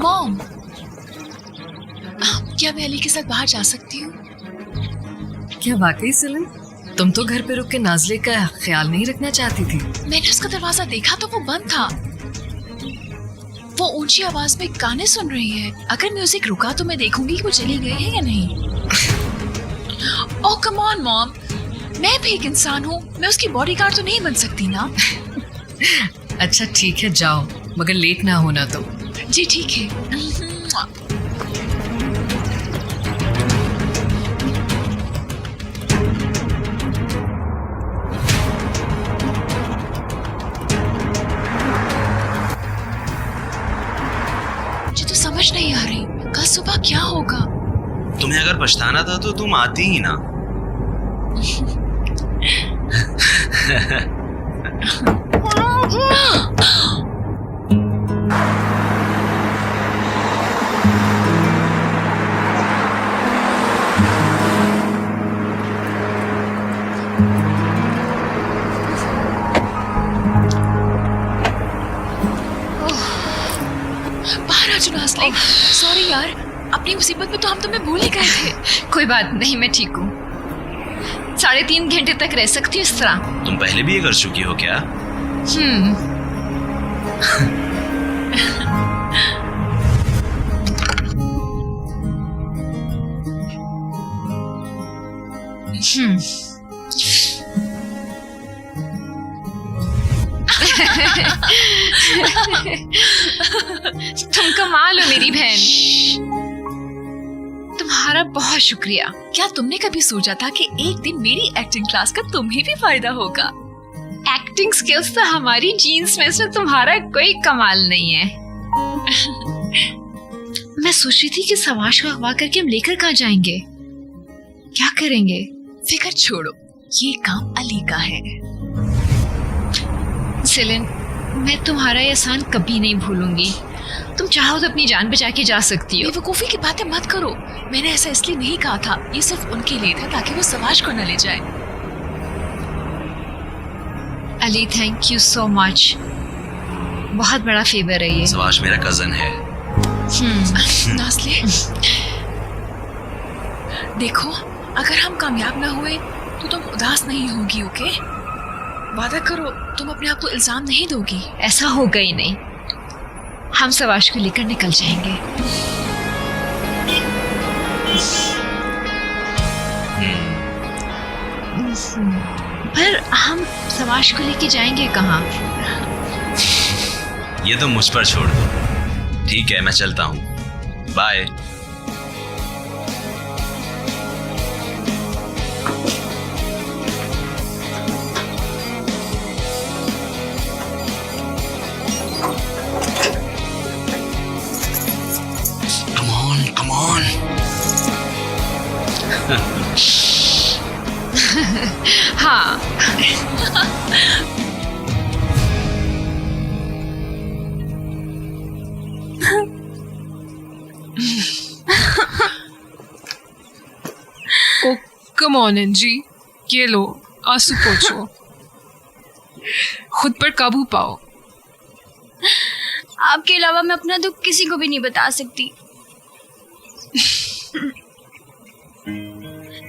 Mom, क्या मैं अली के साथ बाहर जा सकती हूँ? क्या वाकई सिलन? तुम तो घर पे रुक के नाज़ले का ख्याल नहीं रखना चाहती थी? मैंने उसका दरवाजा देखा तो वो बंद था। वो ऊंची आवाज में गाने सुन रही है। अगर म्यूजिक रुका तो मैं देखूंगी कि वो चली गई है या नहीं। ओह कम ऑन मॉम, मैं भी एक इंसान हूँ, मैं उसकी बॉडीगार्ड तो नहीं बन सकती ना। अच्छा ठीक है, जाओ, मगर लेट ना होना तो। जी ठीक है। मुझे तो समझ नहीं आ रही कल सुबह क्या होगा। तुम्हें अगर पछताना था तो तुम आती ही ना। बाहर आ जाओ नाज़ले। सॉरी यार, अपनी मुसीबत में तो हम तुम्हें भूल ही गए थे। कोई बात नहीं, मैं ठीक हूँ। 3.5 घंटे तक रह सकती हूँ इस तरह। तुम पहले भी ये कर चुकी हो क्या? तुम कमाल हो मेरी बहन, तुम्हारा बहुत शुक्रिया। क्या तुमने कभी सोचा था कि एक दिन मेरी एक्टिंग क्लास का तुम्हें भी फायदा होगा? एक्टिंग स्किल्स तो हमारी जीन्स में से तुम्हारा कोई कमाल नहीं है। मैं सोच रही थी कि सवाश को अगवा करके हम लेकर कहाँ जाएंगे, क्या करेंगे? फिक्र छोड़ो, ये काम अली का है। सिलन, मैं तुम्हारा एहसान कभी नहीं भूलूंगी। तुम चाहो तो अपनी जान बचा के जा सकती हो। बेवकूफी की बातें मत करो। मैंने ऐसा इसलिए नहीं कहा था, ये सिर्फ उनके लिए था ताकि वो सवाश को न ले जाए। Ali, thank you so much, बहुत बड़ा फेवर है ये। सवाश मेरा कजन है। नाज़ले, देखो, अगर हम कामयाब ना हुए तो तुम उदास नहीं होगी, ओके? वादा करो तुम अपने आप को इल्जाम नहीं दोगी। ऐसा होगा ही नहीं, हम सवाश को लेकर निकल जाएंगे। पर हम सवाश को लेके जाएंगे कहाँ? ये तो मुझ पर छोड़ दो। ठीक है, मैं चलता हूँ, बाय। Come on. हाँ। ओ कम ऑन एंजी, ये लो, आंसू पोंछो। खुद पर काबू पाओ। आपके अलावा मैं अपना दुख किसी को भी नहीं बता सकती।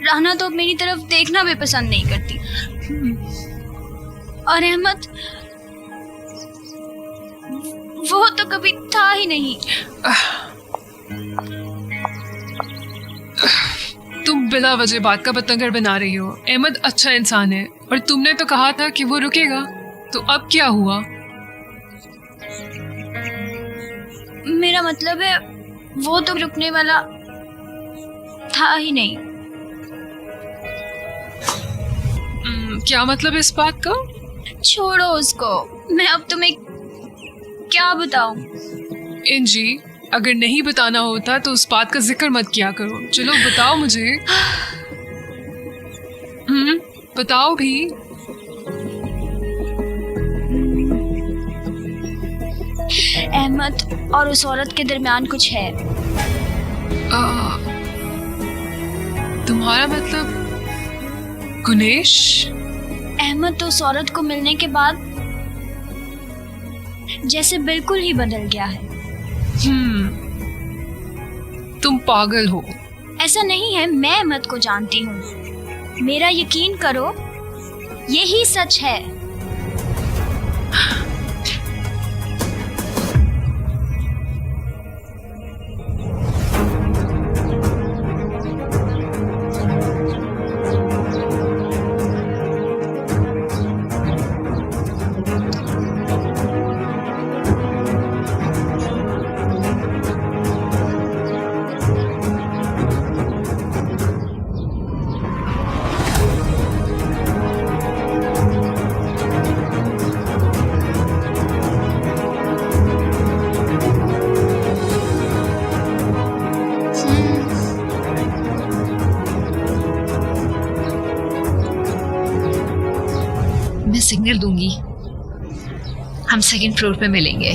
रहना तो मेरी तरफ देखना भी पसंद नहीं करती। और अहमद, वो तो कभी था ही नहीं। तुम बिला वजह बात का बतंगड़ बना रही हो। अहमद अच्छा इंसान है और तुमने तो कहा था कि वो रुकेगा, तो अब क्या हुआ? मेरा मतलब है वो तो रुकने वाला था ही नहीं। क्या मतलब इस बात का? छोड़ो उसको, मैं अब तुम्हें क्या बताऊं। एंजी, अगर नहीं बताना होता तो उस बात का जिक्र मत किया करो। चलो बताओ मुझे। बताओ भी। अहमद और उस औरत के दरमियान कुछ है। तुम्हारा मतलब गुनेश? अहमद तो उस औरत को मिलने के बाद जैसे बिल्कुल ही बदल गया है। तुम पागल हो। ऐसा नहीं है, मैं अहमद को जानती हूँ। मेरा यकीन करो, यही सच है। मैं सिग्नल दूंगी, हम सेकंड फ्लोर पे मिलेंगे।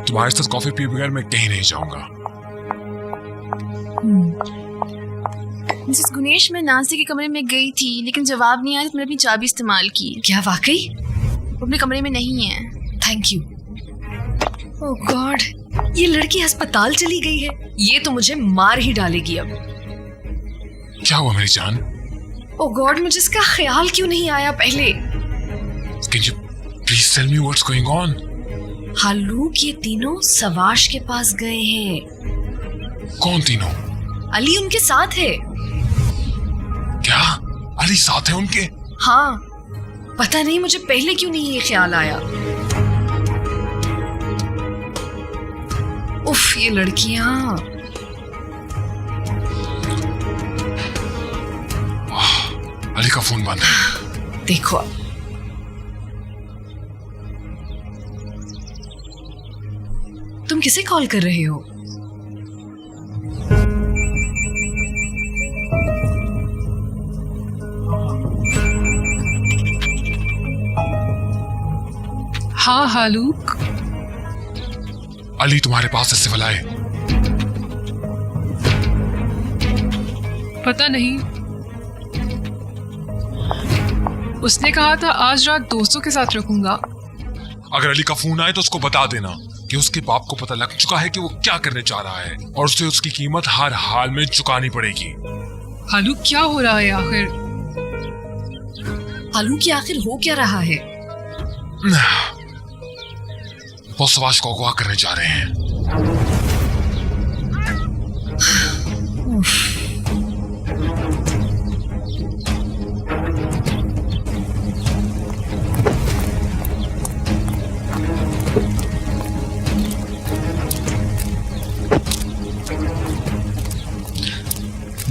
तुम्हारे साथ कॉफी पी बगैर मैं कहीं नहीं जाऊंगा। मिसेस गुनेश, मैं नाज़िया के कमरे में गई थी लेकिन जवाब नहीं आया तो मैंने अपनी चाबी इस्तेमाल की। क्या वाकई? वो अपने कमरे में नहीं है। Thank you. ओह गॉड, ये लड़की अस्पताल चली गई है। ये तो मुझे मार ही डालेगी अब। क्या हुआ मेरी जान? ओह गॉड, मुझे इसका ख्याल क्यों नहीं आया पहले? Can you please tell me what's going on? हालूक ये तीनों सवाश के पास गए हैं। कौन तीनों? अली उनके साथ है। क्या अली साथ है उनके? हाँ, पता नहीं मुझे पहले क्यों नहीं ये ख्याल आया। उफ, ये लड़कियां। अली का फोन बंद है। देखो अब। तुम किसे कॉल कर रहे हो? हाँ हालूक, अली तुम्हारे पास ऐसे वाला है? पता नहीं, उसने कहा था आज रात दोस्तों के साथ रखूंगा। अगर अली का फोन आए तो उसको बता देना कि उसके बाप को पता लग चुका है कि वो क्या करने जा रहा है और उसे उसकी कीमत हर हाल में चुकानी पड़ेगी। हालूक, क्या हो रहा है आखिर? हालूक की आखिर हो क्या रहा है? वो सवाश को अगवा करने जा रहे हैं।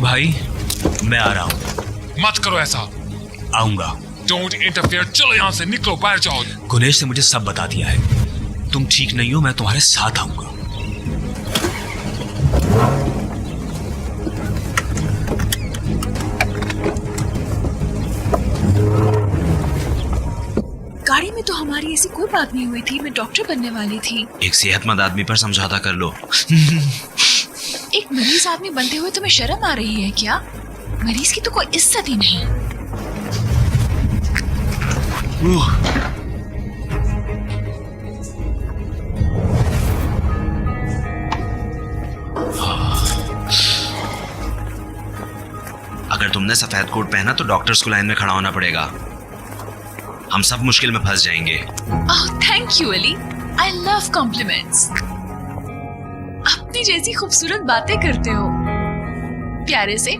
भाई मैं आ रहा हूँ। मत करो ऐसा। आऊंगा। Don't interfere. चलो यहाँ से, निकलो, बाहर जाओ। गुनेश ने मुझे सब बता दिया है। तुम ठीक नहीं हो, मैं तुम्हारे साथ आऊंगा। गाड़ी में तो हमारी ऐसी कोई बात नहीं हुई थी। मैं डॉक्टर बनने वाली थी। एक सेहतमंद आदमी पर समझौता कर लो। एक मरीज आदमी बनते हुए तुम्हें शर्म आ रही है क्या? मरीज की तो कोई इज्जत ही नहीं। अगर तुमने सफेद कोट पहना तो डॉक्टर्स को लाइन में खड़ा होना पड़ेगा। हम सब मुश्किल में फंस जाएंगे। Oh thank you Ali, I love compliments. अपनी जैसी खूबसूरत बातें करते हो प्यारे से।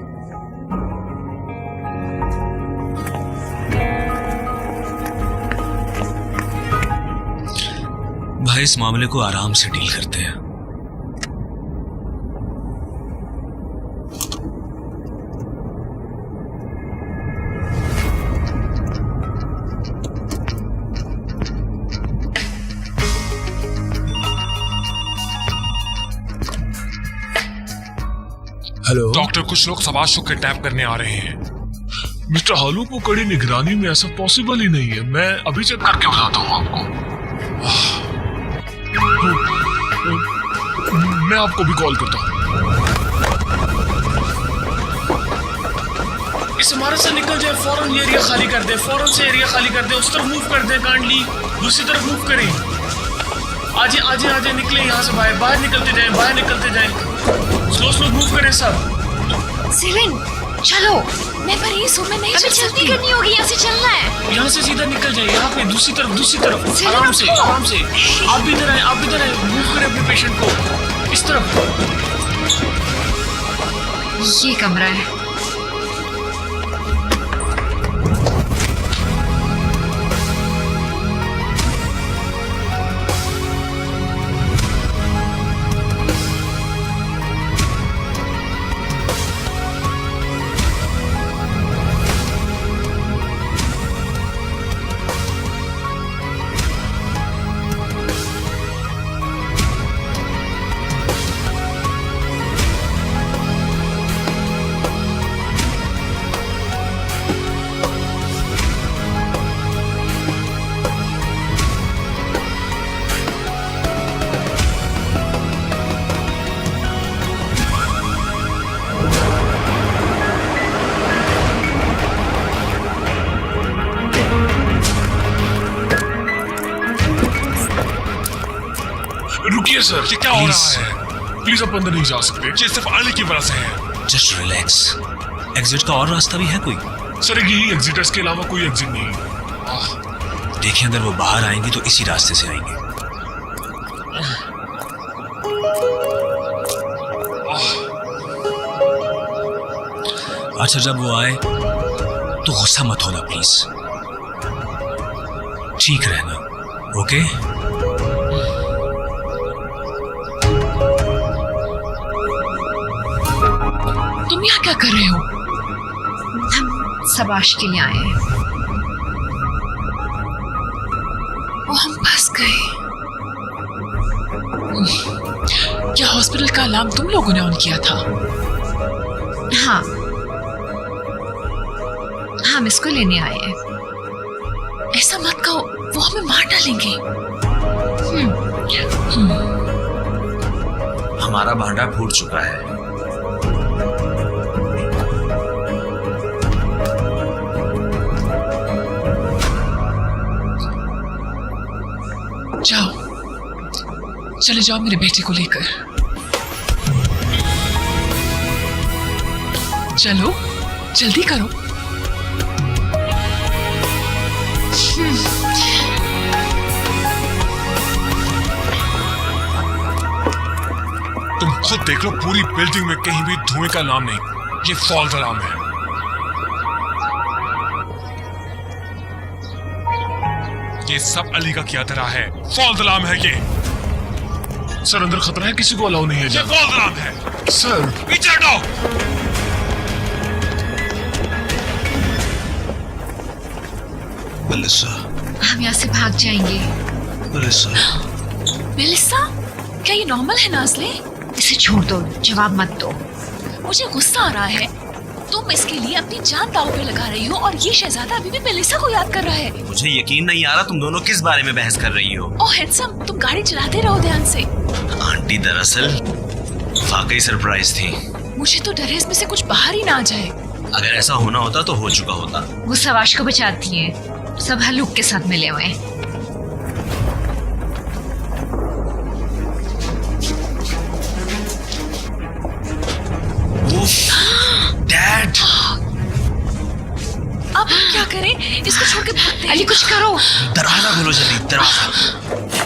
भाई इस मामले को आराम से डील करते हैं। हेलो डॉक्टर, कुछ लोग सवाश को किडनैप करने आ रहे हैं। मिस्टर हालू को कड़ी निगरानी में ऐसा पॉसिबल ही नहीं है। मैं अभी चेक करके बताता हूँ आपको। मैं आपको भी कॉल करता हूँ। इस इमारत से निकल जाए, फौरन ये एरिया खाली कर दे, फौरन से एरिया खाली कर दे, उस तरफ मूव कर दे, काइंडली दूसरी तरफ मूव करें। आजे आजे आजे निकले यहाँ से बाहर, बाहर निकलते जाएं, बाहर निकलते जाएं, स्लो स्लो मूव करें सब। सेलिन चलो, मैं मरीज हूँ, मैं नहीं अभी चल जल्दी सकती। करनी होगी, यहाँ से चलना है। यहाँ से सीधा निकल जाए, यहाँ पे दूसरी तरफ सेलिन, आराम से रुको। आराम से। आप भी इधर आए, आप भी इधर आए, मूव करें अपने पेशेंट को इस तरफ। ये कमरा है। रुकिए सर, ये क्या हो रहा है? प्लीज आप अंदर नहीं जा सकते। ये सिर्फ अली की वजह से है। Just relax. एग्जिट का और रास्ता भी है कोई? सर यही एग्जिट है, इसके अलावा कोई एग्जिट नहीं। देखिए अगर वो बाहर आएंगे तो इसी रास्ते से आएंगे। अच्छा जब वो आए तो गुस्सा मत होना प्लीज, ठीक रहना, ओके? तुम यहाँ क्या कर रहे हो? हम सबाश के लिए आए हैं। ओ हम फंस गए। क्या हॉस्पिटल का अलार्म तुम लोगों ने ऑन किया था? हाँ, हम इसको लेने आए हैं। ऐसा मत कहो, वो हमें मार डालेंगे। हमारा भांडा फूट चुका है। जाओ, चले जाओ मेरे बेटे को लेकर। चलो जल्दी करो। तुम खुद देख लो, पूरी बिल्डिंग में कहीं भी धुएं का नाम नहीं। ये फॉल्स अलार्म है। ये सब अली का किया धरा है। फॉल्स अलार्म है ये। सर अंदर खतरा है, किसी को अलाउ नहीं है ये जाना। फॉल्स अलार्म है। सर पीछे हटो। मेलिसा, हम यहाँ से भाग जाएंगे। मेलिसा, मेलिसा, क्या ये नॉर्मल है नाज़ले? इसे छोड़ दो, जवाब मत दो। मुझे गुस्सा आ रहा है। तुम इसके लिए अपनी जान दांव पे लगा रही हो और ये शहजादा अभी भी मेलिसा को याद कर रहा है। मुझे यकीन नहीं आ रहा तुम दोनों किस बारे में बहस कर रही हो। ओह हैंडसम, तुम गाड़ी चलाते रहो ध्यान से। आंटी दरअसल वाकई सरप्राइज थी। मुझे तो डर है इसमें से कुछ बाहर ही ना आ जाए। अगर ऐसा होना होता तो हो चुका होता। वो सवाश को बचाती है, सब हलूक के साथ मिले हुए हैं। डैड, अब हम क्या करें? इसको छोड़ के भागते हैं। अली कुछ करो। दरवाजा खोलो जल्दी, दरवाजा।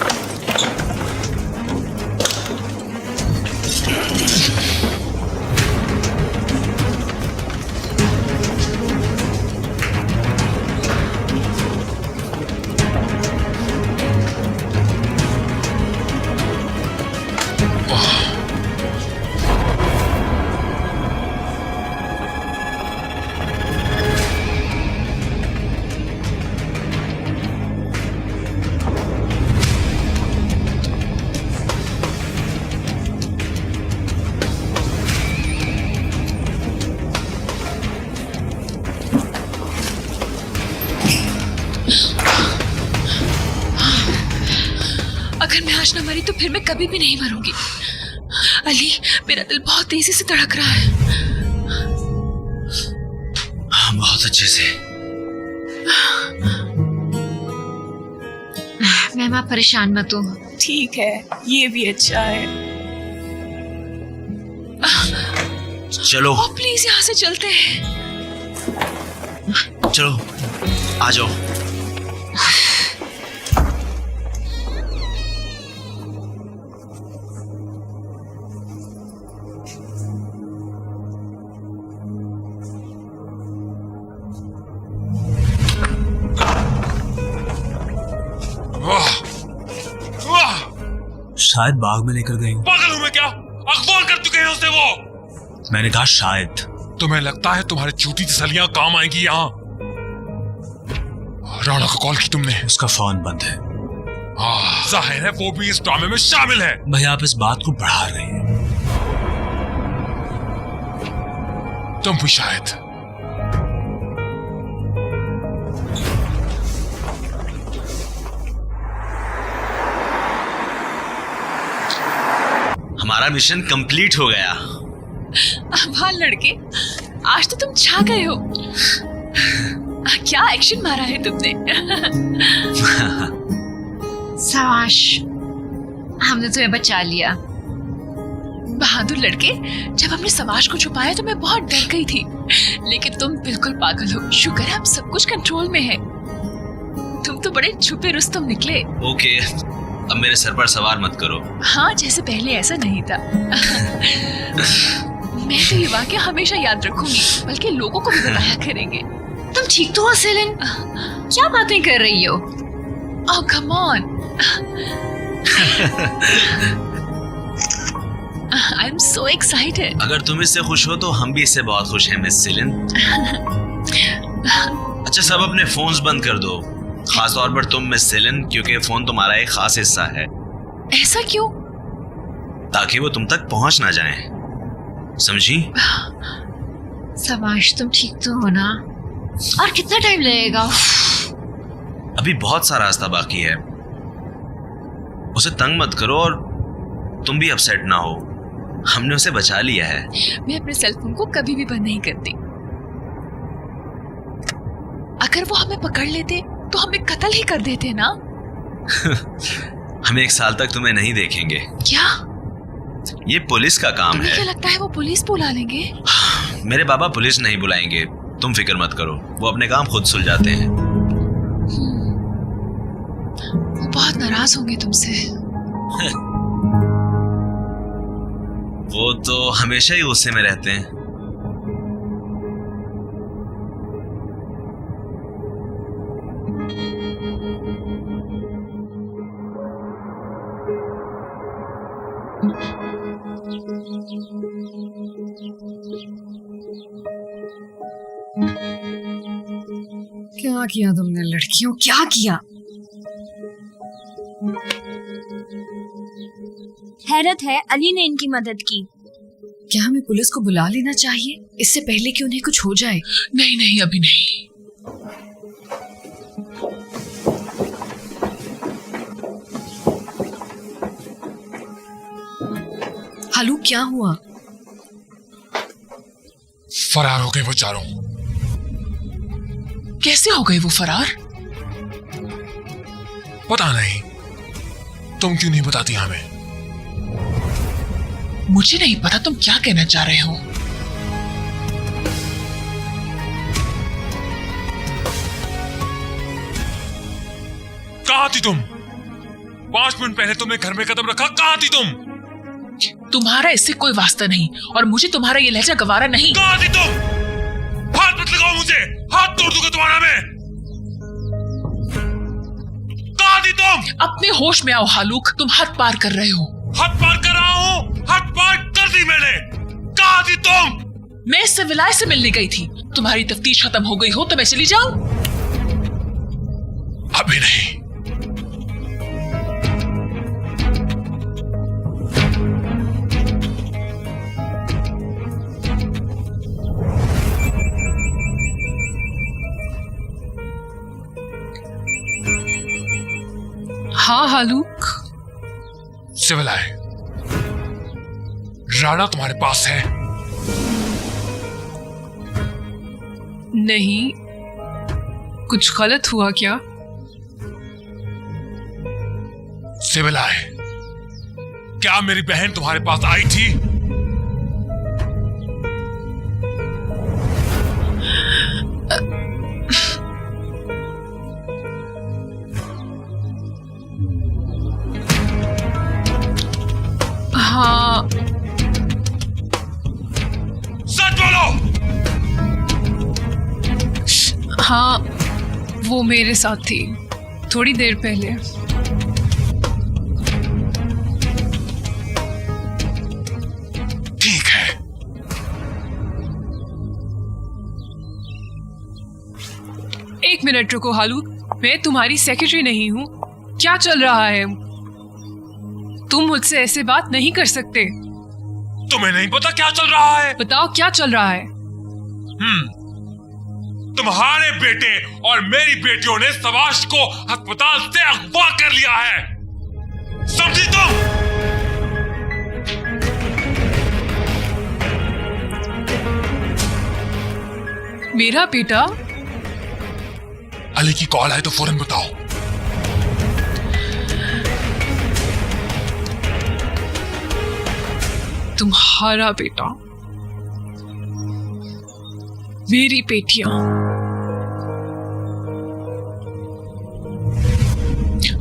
अगर मैं आज न मरी तो फिर मैं कभी भी नहीं मरूंगी। अली, मेरा दिल बहुत तेजी से धड़क रहा है। बहुत अच्छे से। मैम आप परेशान मत हो। ठीक है, ये भी अच्छा है। चलो प्लीज यहाँ से चलते हैं। चलो आ जाओ। वाह वाह, शायद बाग में लेकर गई। पागल हूं मैं क्या? अखबार कर चुके हैं उसने वो। मैंने कहा शायद। तुम्हें लगता है तुम्हारी झूठी तसलियां काम आएंगी यहाँ? राणा को कॉल की तुमने? उसका फोन बंद है। जाहिर है वो भी इस ड्रामे में शामिल है। भैया आप इस बात को बढ़ा रहे हैं। तुम भी शायद। हमारा मिशन कंप्लीट हो गया। वाह लड़के, आज तो तुम छा गए हो। क्या एक्शन मारा है तुमने। शाबाश, हमने तुम्हें बचा लिया। बहादुर लड़के, जब हमने समाज को छुपाया तो मैं बहुत डर गई थी, लेकिन तुम बिल्कुल पागल हो। शुक्र है अब सब कुछ कंट्रोल में है। तुम तो बड़े छुपे रुस्तम निकले। ओके, अब मेरे सर पर सवार मत करो। हाँ, जैसे पहले ऐसा नहीं था। मैं तो ये वाकया हमेशा याद रखूंगी, बल्कि लोगों को भी बताया करेंगे। तुम ठीक तो हो सेलिन? क्या बातें कर रही हो? Oh come on. I am so excited. अगर तुम इससे खुश हो तो हम भी इससे बहुत खुश हैं मिस सिलिन। अच्छा, सब अपने फोन्स बंद कर दो, खास तौर पर तुम मिस सिलिन, क्योंकि फोन तुम्हारा एक खास हिस्सा है। ऐसा क्यों? ताकि वो तुम तक पहुंच ना जाए, समझी? शाबाश, तुम ठीक तो हो ना? और कितना टाइम लगेगा? अभी बहुत सा रास्ता बाकी है। उसे तंग मत करो और तुम भी अपसेट ना हो। हमने उसे बचा लिया है। मैं अपने सेल फोन को कभी भी बंद नहीं करती। अगर वो हमें पकड़ लेते तो हमें कत्ल ही कर देते ना। हम 1 साल तक तुम्हें नहीं देखेंगे। क्या? ये पुलिस का काम तुम्हें है। क्या लगता है वो पुलिस बुला लेंगे? मेरे बाबा पुलिस नहीं बुलाएंगे, तुम फिक्र मत करो, वो अपने काम खुद सुलझाते हैं। वो बहुत नाराज होंगे तुमसे। वो तो हमेशा ही गुस्से में रहते हैं। क्या किया तुमने लड़कियों, क्या किया? हैरत है, अली ने इनकी मदद की। क्या हमें पुलिस को बुला लेना चाहिए इससे पहले कि उन्हें कुछ हो जाए? नहीं नहीं, अभी नहीं। हालू, क्या हुआ? फरार हो गए वो चारों। कैसे हो गए वो फरार? पता नहीं, तुम क्यों नहीं बताती हमें? मुझे नहीं पता तुम क्या कहना चाह रहे हो। कहाँ थी तुम? 5 मिनट पहले तुमने घर में कदम रखा, कहाँ थी तुम? तुम्हारा इससे कोई वास्ता नहीं, और मुझे तुम्हारा ये लहजा गवारा नहीं। कहाँ थी तुम? हाथ मत लगाओ मुझे, हाथ तोड़ दूंगा तुम्हारा मैं। कहाँ थी तुम? अपने होश में आओ हालूक, तुम हद पार कर रहे हो। हद पार कर रहा हूँ, हद पार कर दी मैंने। कहाँ थी तुम? मैं इससे विलाय से मिलने गई थी। तुम्हारी तफ्तीश खत्म हो गई हो तो मैं चली जाऊं? अभी नहीं। हाँ हालूक, सिविल आए, राणा तुम्हारे पास है? नहीं, कुछ गलत हुआ क्या? सिविल आए, क्या मेरी बहन तुम्हारे पास आई थी? हाँ, सच बोलो। हाँ, वो मेरे साथ थी थोड़ी देर पहले। ठीक है, एक मिनट रुको हालू, मैं तुम्हारी सेक्रेटरी नहीं हूँ। क्या चल रहा है? तुम मुझसे ऐसे बात नहीं कर सकते। तुम्हें नहीं पता क्या चल रहा है? बताओ क्या चल रहा है? तुम्हारे बेटे और मेरी बेटियों ने सवाश को अस्पताल से अगवा कर लिया है, समझी तुम? मेरा बेटा? अली की कॉल आए तो फौरन बताओ। तुम्हारा बेटा, मेरी बेटियां,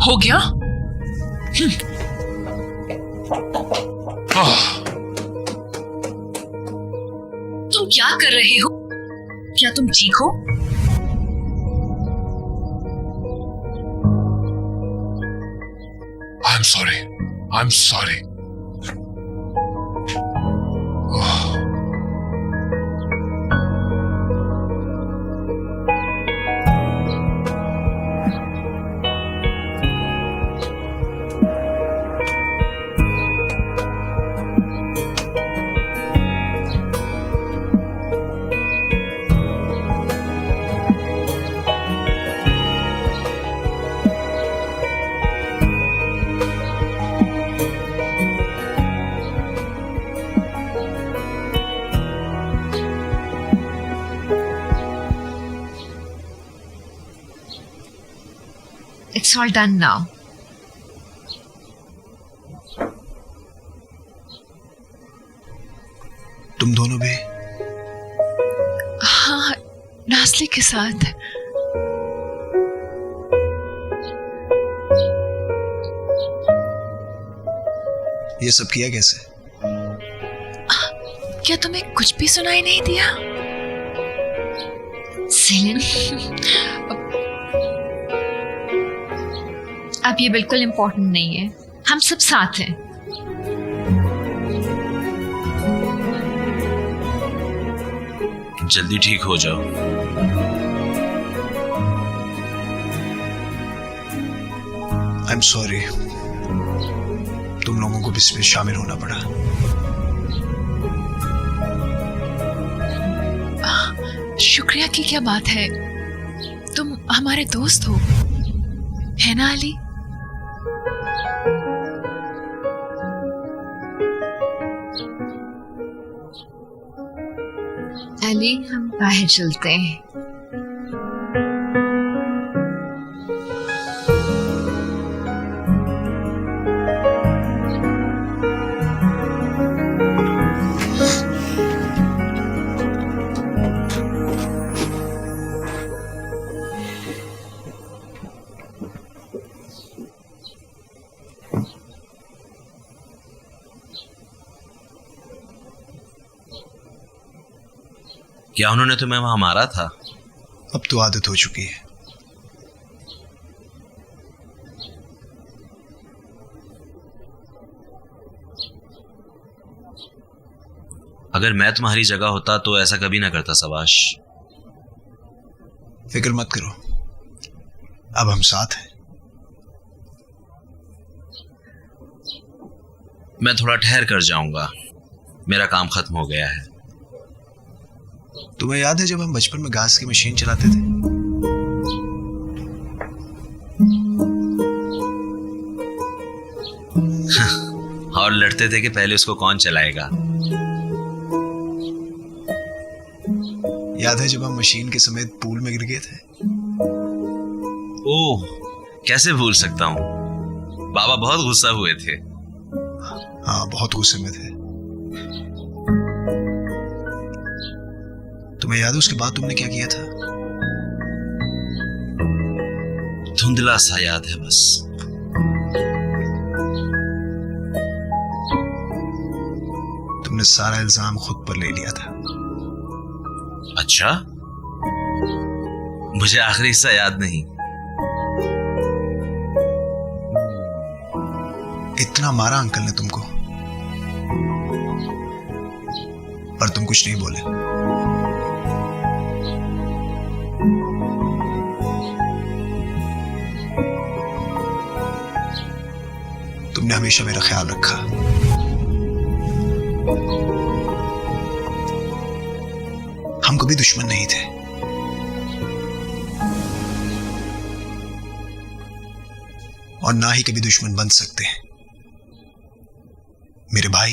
हो गया? तुम क्या कर रहे हो? क्या तुम ठीक हो? I'm sorry. I'm sorry. It's all done now. तुम दोनों भी? हाँ, नास्ली के साथ। ये सब किया कैसे? क्या तुम्हें कुछ भी सुनाई नहीं दिया? सेलिन, अब ये बिल्कुल इम्पोर्टेंट नहीं है। हम सब साथ हैं। जल्दी ठीक हो जाओ। आई एम सॉरी, तुम लोगों को भी इसमें शामिल होना पड़ा। शुक्रिया की क्या बात है, तुम हमारे दोस्त हो, है ना अली? अली, हम बाहर चलते हैं। क्या उन्होंने तुम्हें वहां मारा था? अब तो आदत हो चुकी है। अगर मैं तुम्हारी जगह होता तो ऐसा कभी ना करता सवाश। फिक्र मत करो, अब हम साथ हैं। मैं थोड़ा ठहर कर जाऊंगा, मेरा काम खत्म हो गया है। तुम्हें याद है जब हम बचपन में घास की मशीन चलाते थे? और लड़ते थे कि पहले उसको कौन चलाएगा। याद है जब हम मशीन के समेत पूल में गिर गए थे? ओह, कैसे भूल सकता हूँ। बाबा बहुत गुस्सा हुए थे। हाँ, बहुत गुस्से में थे। तुम्हें याद है उसके बाद तुमने क्या किया था? धुंधला सा याद है बस। तुमने सारा इल्जाम खुद पर ले लिया था। अच्छा, मुझे आखिरी हिस्सा याद नहीं। इतना मारा अंकल ने तुमको, पर तुम कुछ नहीं बोले। तुमने हमेशा मेरा ख्याल रखा। हम कभी दुश्मन नहीं थे। और ना ही कभी दुश्मन बन सकते हैं मेरे भाई।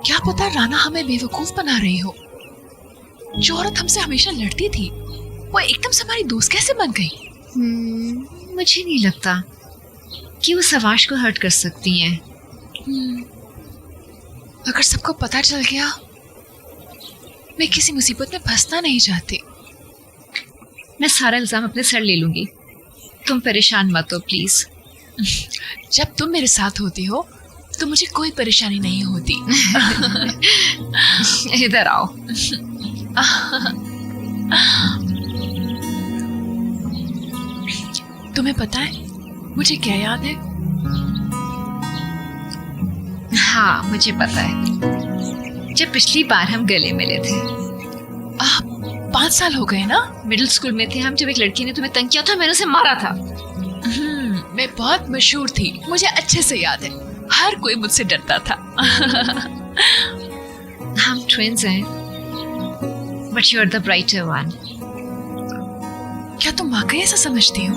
क्या पता राना हमें बेवकूफ बना रही हो। जो औरत हमसे हमेशा लड़ती थी वो एकदम से हमारी दोस्त कैसे बन गई? मुझे नहीं लगता कि वो सवाश को हर्ट कर सकती हैं। अगर सबको पता चल गया, मैं किसी मुसीबत में फंसना नहीं चाहती। मैं सारा इल्जाम अपने सर ले लूंगी, तुम परेशान मत हो प्लीज। जब तुम मेरे साथ होती हो तो मुझे कोई परेशानी नहीं होती। इधर आओ। तुम्हें पता है मुझे क्या याद है? हाँ, मुझे पता है, जब पिछली बार हम गले मिले थे। 5 साल हो गए ना? मिडिल स्कूल में थे हम, जब एक लड़की ने तुम्हें तंग किया था, मैंने उसे मारा था। मैं बहुत मशहूर थी, मुझे अच्छे से याद है। हर कोई मुझसे डरता था। हम ट्विंस हैं, but you are the brighter one. क्या तुम वाकई ऐसा समझती हो?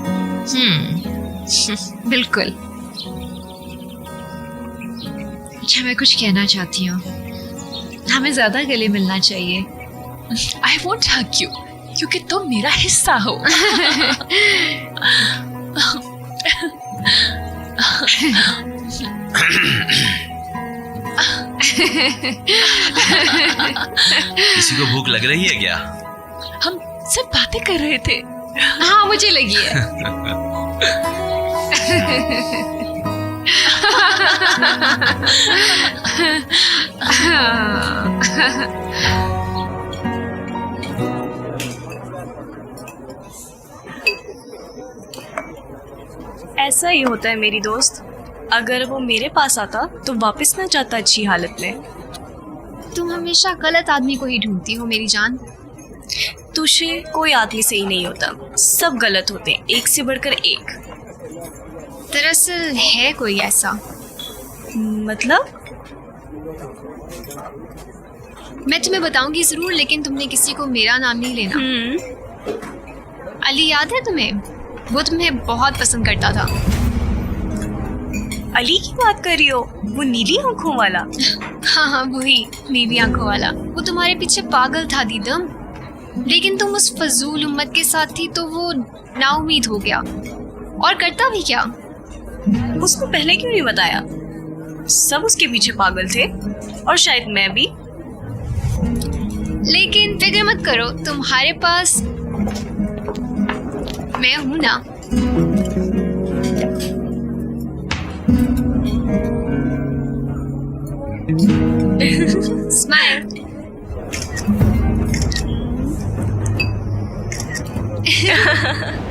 बिल्कुल। अच्छा, मैं कुछ कहना चाहती हूँ, हमें ज्यादा गले मिलना चाहिए। I won't hug you, क्योंकि तुम मेरा हिस्सा हो। किसी को भूख लग रही है क्या? हम सब बातें कर रहे थे। हाँ, मुझे लगी है। ऐसा ही होता है मेरी दोस्त। अगर वो मेरे पास आता तो वापस ना जाता अच्छी हालत में। तुम हमेशा गलत आदमी को ही ढूंढती हो मेरी जान। तुझे कोई आदमी सही नहीं होता, सब गलत होते हैं, एक से बढ़कर एक। दरअसल है कोई ऐसा। मतलब? मैं तुम्हें बताऊंगी जरूर, लेकिन तुमने किसी को मेरा नाम नहीं लेना। अली याद है तुम्हें? वो तुम्हें बहुत पसंद करता था। अली की बात कर रही हो? वो नीली आंखों वाला? हाँ हाँ, वही नीली आंखों वाला। वो तुम्हारे पीछे पागल था दीदम, लेकिन तुम उस फजूल उम्मत के साथ थी तो वो नाउम्मीद हो गया। और करता भी क्या? उसको पहले क्यों नहीं बताया? सब उसके पीछे पागल थे, और शायद मैं भी। लेकिन फिक्र मत करो, तुम्हारे पास मैं हूं ना। स्माइल। है